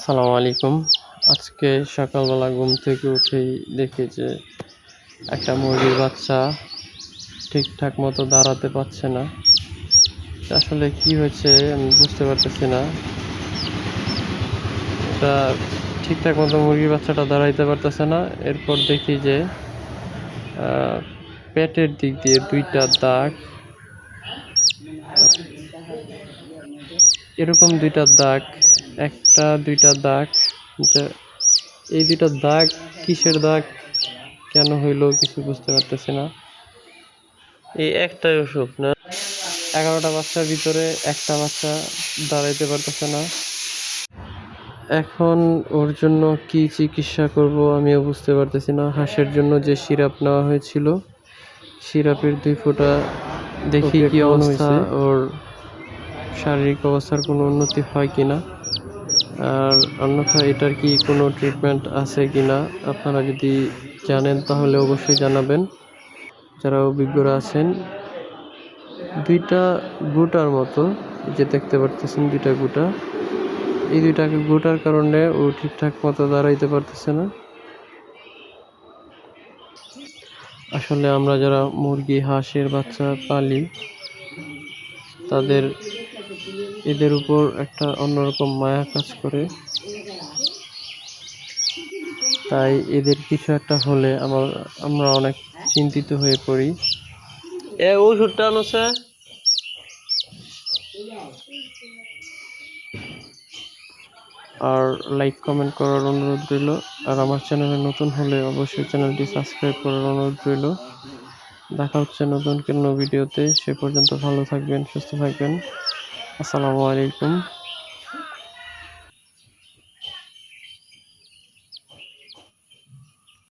আসসালামু আলাইকুম। আজকে সকালবেলা ঘুম থেকে উঠেই দেখি যে একটা মুরগির বাচ্চা ঠিকঠাক মতো দাঁড়াতে পারছে না। আসলে কি হয়েছে আমি বুঝতে পারতেছি না। এটা ঠিকঠাক মতো মুরগির বাচ্চাটা দাঁড়াইতে পারতেছে না। এরপর দেখি যে পেটের দিক দিয়ে দুইটা দাগ, এরকম দুইটা দাগ, একটা দুইটা দাগ, যে এই দুইটা দাগ কিসের দাগ, কেন হইলো কিছু বুঝতে পারতেছি না। এই একটাই অসুখ না, 11টা বাচ্চার ভিতরে একটা বাচ্চা দাঁড়াইতে পারতেছে না। এখন ওর জন্য কি চিকিৎসা করব আমিও বুঝতে পারতেছি না। হাঁসের জন্য যে সিরাপ নেওয়া হয়েছিল, সিরাপের 2 ফোঁটা দেখি কি অবস্থা, ওর শারীরিক অবস্থার কোনো উন্নতি হয় কিনা, আর অন্যথা এটার কি কোনো ট্রিটমেন্ট আছে কিনা আপনারা যদি জানেন তাহলে অবশ্যই জানাবেন, যারা অভিজ্ঞরা আছেন। 2টা গুটার মতো, যে দেখতে পারতেছেন 2টা গুটা, এই 2টাকে গুটার কারণে ও ঠিকঠাক মতো দাঁড়াইতে পারতেছে না। আসলে আমরা যারা মুরগি হাঁসের বাচ্চা পালি, এদের উপর একটা অন্যরকম মায়া কাজ করে। তাই এদের কিছু একটা হলে আমরা অনেক চিন্তিত হয়ে পড়ি। ওষুধটা আনছে। আর লাইক কমেন্ট করার অনুরোধ রইল, আর আমার চ্যানেলে নতুন হলে অবশ্যই চ্যানেলটি সাবস্ক্রাইব করার অনুরোধ রইল। দেখা হচ্ছে নতুন কোনো ভিডিওতে, সে পর্যন্ত ভালো থাকবেন, সুস্থ থাকবেন। আসসালামু আলাইকুম।